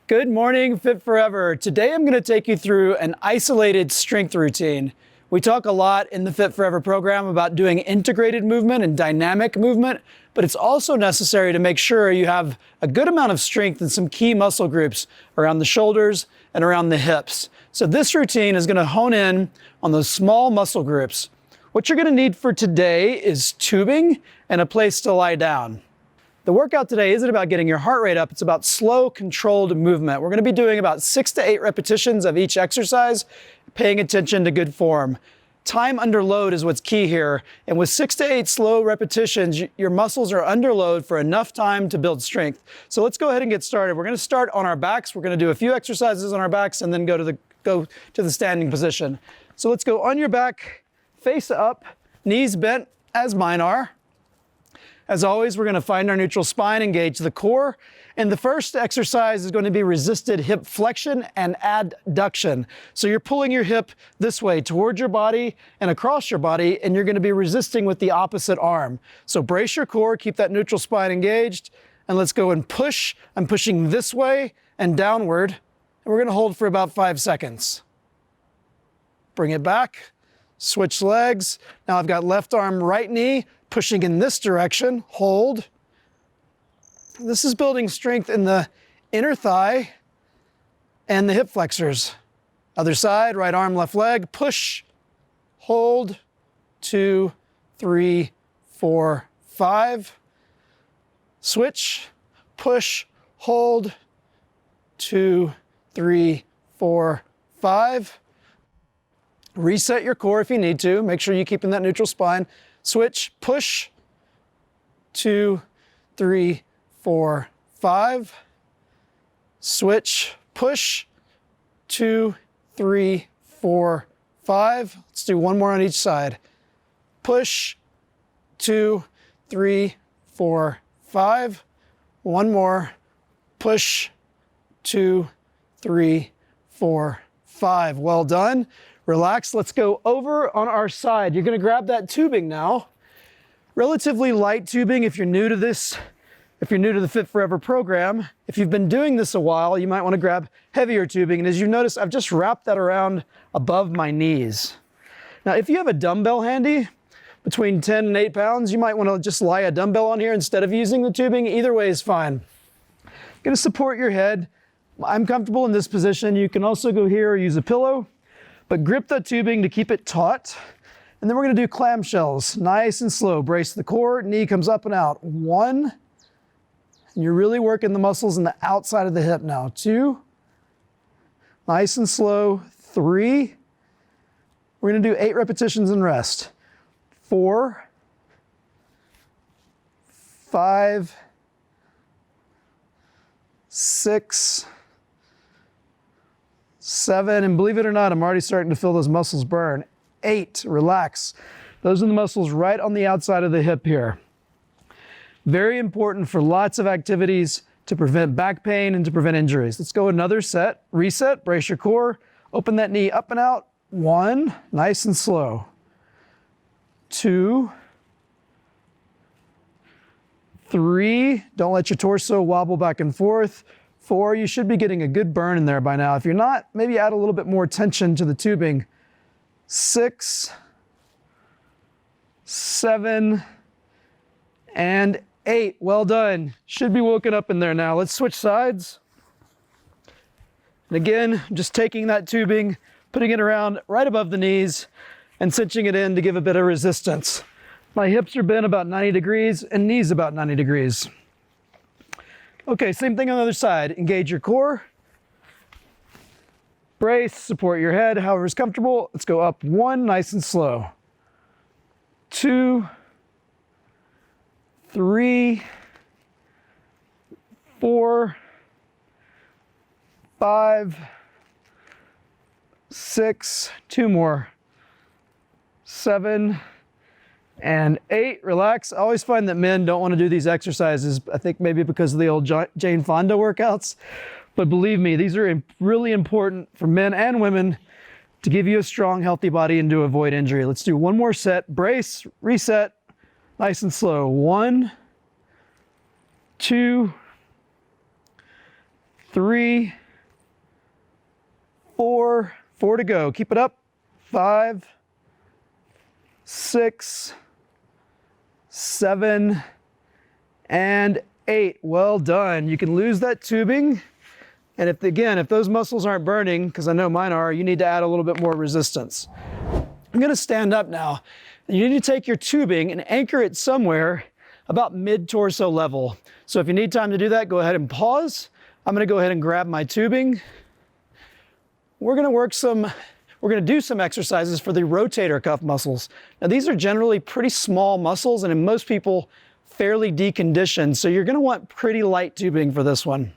Good morning, Fit Forever. Today I'm going to take you through an isolated strength routine. We talk a lot in the Fit Forever program about doing integrated movement and dynamic movement, but it's also necessary to make sure you have a good amount of strength in some key muscle groups around the shoulders and around the hips. So this routine is going to hone in on those small muscle groups. What you're going to need for today is tubing and a place to lie down. The workout today isn't about getting your heart rate up, it's about slow, controlled movement. We're going to be doing about 6 to 8 repetitions of each exercise, paying attention to good form. Time under load is what's key here, and with 6 to 8 slow repetitions, your muscles are under load for enough time to build strength. So let's go ahead and get started. We're going to start on our backs. We're going to do a few exercises on our backs and then go to the standing position. So let's go on your back, face up, knees bent as mine are. As always, we're going to find our neutral spine, engage the core. And the first exercise is going to be resisted hip flexion and adduction. So you're pulling your hip this way towards your body and across your body, and you're going to be resisting with the opposite arm. So brace your core, keep that neutral spine engaged, and let's go and push. I'm pushing this way and downward, and we're going to hold for about 5 seconds. Bring it back, switch legs. Now I've got left arm, right knee, pushing in this direction, hold. This is building strength in the inner thigh and the hip flexors. Other side, right arm, left leg, push, hold, 2, 3, 4, 5. Switch, push, hold, 2, 3, 4, 5. Reset your core if you need to. Make sure you're keeping that neutral spine. Switch, push, 2, 3, 4, 5. Switch, push, 2, 3, 4, 5. Let's do one more on each side. Push, 2, 3, 4, 5. One more. Push, 2, 3, 4, 5. Well done. Relax. Let's go over on our side. You're going to grab that tubing now. Relatively light tubing if you're new to this, if you're new to the Fit Forever program. If you've been doing this a while, you might want to grab heavier tubing. And as you notice, I've just wrapped that around above my knees. Now, if you have a dumbbell handy, between 10 and 8 pounds, you might want to just lie a dumbbell on here instead of using the tubing. Either way is fine. Going to support your head. I'm comfortable in this position. You can also go here or use a pillow. But grip that tubing to keep it taut. And then we're going to do clam shells. Nice and slow. Brace the core. Knee comes up and out. 1. And you're really working the muscles in the outside of the hip now. 2. Nice and slow. 3. We're going to do 8 repetitions and rest. 4. 5. 6. 7, and believe it or not, I'm already starting to feel those muscles burn. 8, relax. Those are the muscles right on the outside of the hip here. Very important for lots of activities to prevent back pain and to prevent injuries. Let's go another set. Reset, brace your core, open that knee up and out. 1, nice and slow. 2, 3, don't let your torso wobble back and forth. 4, you should be getting a good burn in there by now. If you're not, maybe add a little bit more tension to the tubing. 6, 7, and 8. Well done. Should be woken up in there now. Let's switch sides. And again, just taking that tubing, putting it around right above the knees, and cinching it in to give a bit of resistance. My hips are bent about 90 degrees and knees about 90 degrees. Okay, same thing on the other side. Engage your core. Brace, support your head, however is comfortable. Let's go up 1, nice and slow. 2, 3, 4, 5, 6, 2 more. 7, and 8, relax. I always find that men don't want to do these exercises. I think maybe because of the old Jane Fonda workouts. But believe me, these are really important for men and women to give you a strong, healthy body and to avoid injury. Let's do one more set. Brace, reset, nice and slow. 1, 2, 3, 4, 4 to go. Keep it up. 5, 6, 7, and 8. Well done. You can lose that tubing. And if those muscles aren't burning, because I know mine are, you need to add a little bit more resistance. I'm going to stand up now. You need to take your tubing and anchor it somewhere about mid-torso level. So if you need time to do that, go ahead and pause. I'm going to go ahead and grab my tubing. We're going to do some exercises for the rotator cuff muscles. Now these are generally pretty small muscles and in most people fairly deconditioned. So you're going to want pretty light tubing for this one.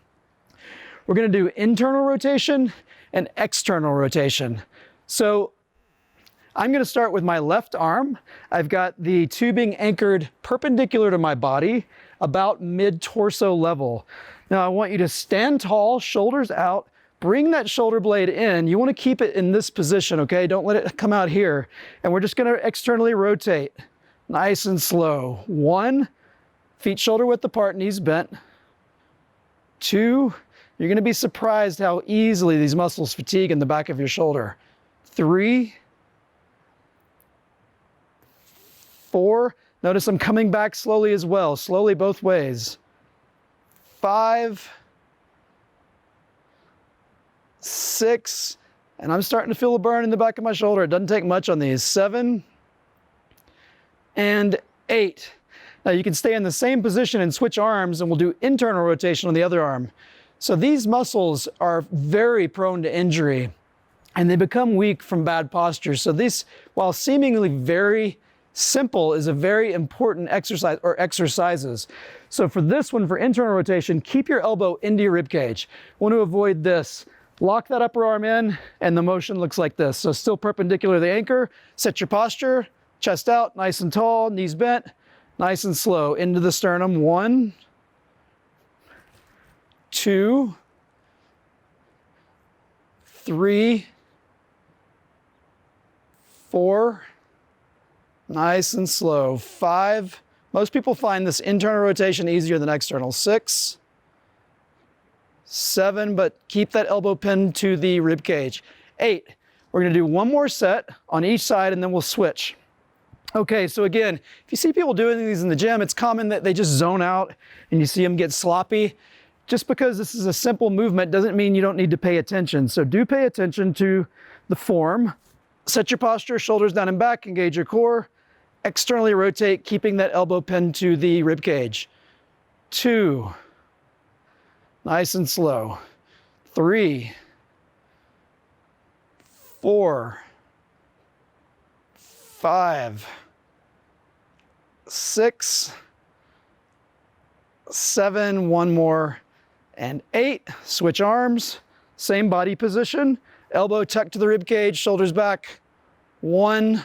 We're going to do internal rotation and external rotation. So I'm going to start with my left arm. I've got the tubing anchored perpendicular to my body, about mid-torso level. Now I want you to stand tall, shoulders out, bring that shoulder blade in. You want to keep it in this position, okay? Don't let it come out here. And we're just going to externally rotate, nice and slow. 1, feet shoulder width apart, knees bent. 2, you're going to be surprised how easily these muscles fatigue in the back of your shoulder. 3, 4, notice I'm coming back slowly as well, slowly both ways. 5, 6, and I'm starting to feel a burn in the back of my shoulder. It doesn't take much on these. 7 and 8. Now you can stay in the same position and switch arms, and we'll do internal rotation on the other arm. So these muscles are very prone to injury and they become weak from bad posture. So this, while seemingly very simple, is a very important exercise or exercises. So for this one, for internal rotation, keep your elbow into your rib cage. Want to avoid this. Lock that upper arm in and the motion looks like this. So still perpendicular to the anchor, set your posture, chest out, nice and tall, knees bent, nice and slow, into the sternum. 1, 2, 3, 4, nice and slow. 5, most people find this internal rotation easier than external. 6, 7, but keep that elbow pinned to the rib cage. 8, we're gonna do one more set on each side and then we'll switch. Okay, so again, if you see people doing these in the gym, it's common that they just zone out and you see them get sloppy. Just because this is a simple movement doesn't mean you don't need to pay attention. So do pay attention to the form. Set your posture, shoulders down and back, engage your core. Externally rotate, keeping that elbow pinned to the rib cage. 2, nice and slow. 3, 4, 5, 6, 7, one more, and 8. Switch arms, same body position, elbow tucked to the rib cage, shoulders back. 1,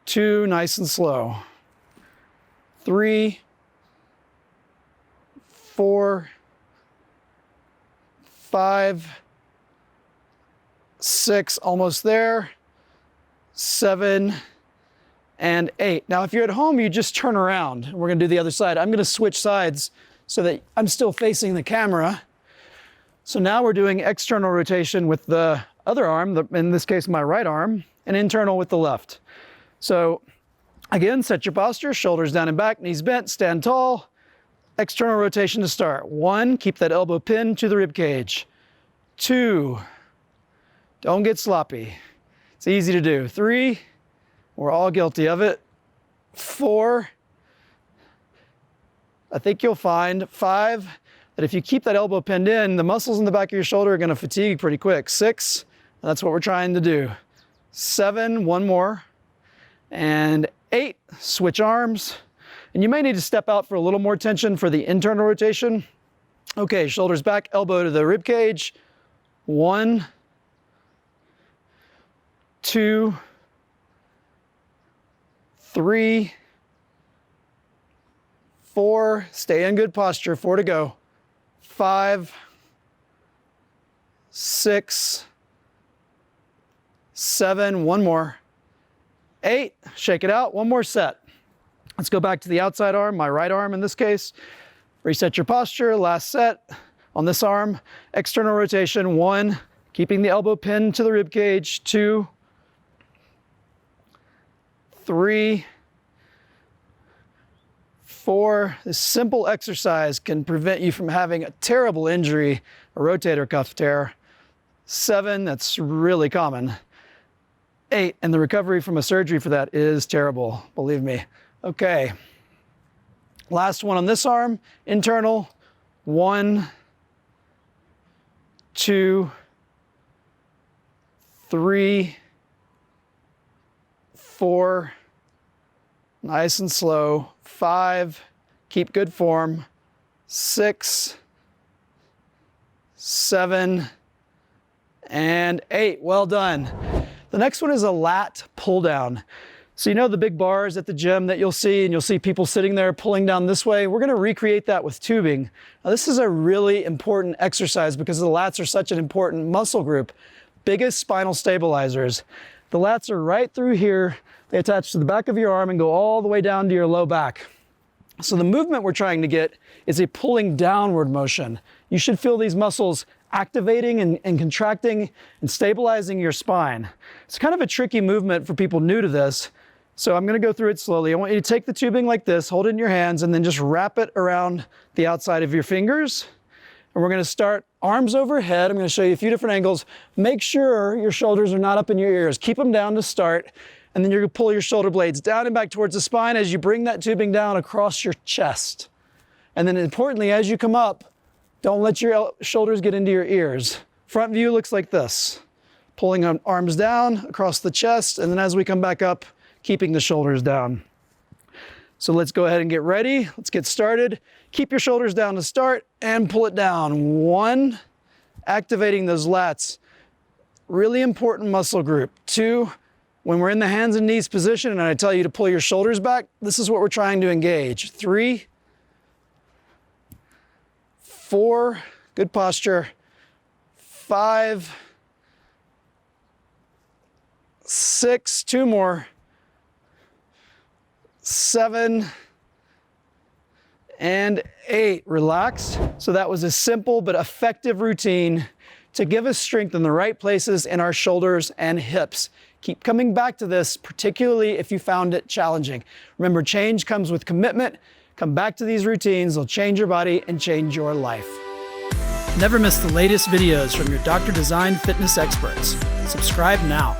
2, nice and slow. 3, 4, 5, 6, almost there. 7 and 8. Now, if you're at home, you just turn around. We're going to do the other side. I'm going to switch sides so that I'm still facing the camera. So now we're doing external rotation with the other arm, in this case, my right arm, and internal with the left. So again, set your posture, shoulders down and back, knees bent, stand tall. External rotation to start. 1, keep that elbow pinned to the rib cage. 2, don't get sloppy. It's easy to do. 3, we're all guilty of it. 4, I think you'll find. 5, that if you keep that elbow pinned in, the muscles in the back of your shoulder are going to fatigue pretty quick. 6, and that's what we're trying to do. 7, one more. And 8, switch arms. And you may need to step out for a little more tension for the internal rotation. Okay, shoulders back, elbow to the rib cage. 1, 2, 3, 4, stay in good posture, 4 to go. 5, 6, 7, one more. 8, shake it out, one more set. Let's go back to the outside arm, my right arm in this case. Reset your posture, last set. On this arm, external rotation, 1, keeping the elbow pinned to the rib cage, 2, 3, 4. This simple exercise can prevent you from having a terrible injury, a rotator cuff tear. 7, that's really common. 8, and the recovery from a surgery for that is terrible, believe me. Okay, last one on this arm, internal, 1, 2, 3, 4, nice and slow, 5, keep good form, 6, 7, and 8. Well done. The next one is a lat pull down. So you know the big bars at the gym that you'll see, and you'll see people sitting there pulling down this way? We're gonna recreate that with tubing. Now this is a really important exercise because the lats are such an important muscle group. Biggest spinal stabilizers. The lats are right through here. They attach to the back of your arm and go all the way down to your low back. So the movement we're trying to get is a pulling downward motion. You should feel these muscles activating and contracting and stabilizing your spine. It's kind of a tricky movement for people new to this, so I'm gonna go through it slowly. I want you to take the tubing like this, hold it in your hands, and then just wrap it around the outside of your fingers. And we're gonna start arms overhead. I'm gonna show you a few different angles. Make sure your shoulders are not up in your ears. Keep them down to start, and then you're gonna pull your shoulder blades down and back towards the spine as you bring that tubing down across your chest. And then importantly, as you come up, don't let your shoulders get into your ears. Front view looks like this. Pulling arms down across the chest, and then as we come back up, keeping the shoulders down. So let's go ahead and get ready. Let's get started. Keep your shoulders down to start and pull it down. 1, activating those lats. Really important muscle group. 2, when we're in the hands and knees position and I tell you to pull your shoulders back, this is what we're trying to engage. 3, 4, good posture, 5, 6, 2 more, 7, and 8. Relax. So that was a simple but effective routine to give us strength in the right places in our shoulders and hips. Keep coming back to this, particularly if you found it challenging. Remember, change comes with commitment. Come back to these routines. They'll change your body and change your life. Never miss the latest videos from your Dr. Design fitness experts. Subscribe now.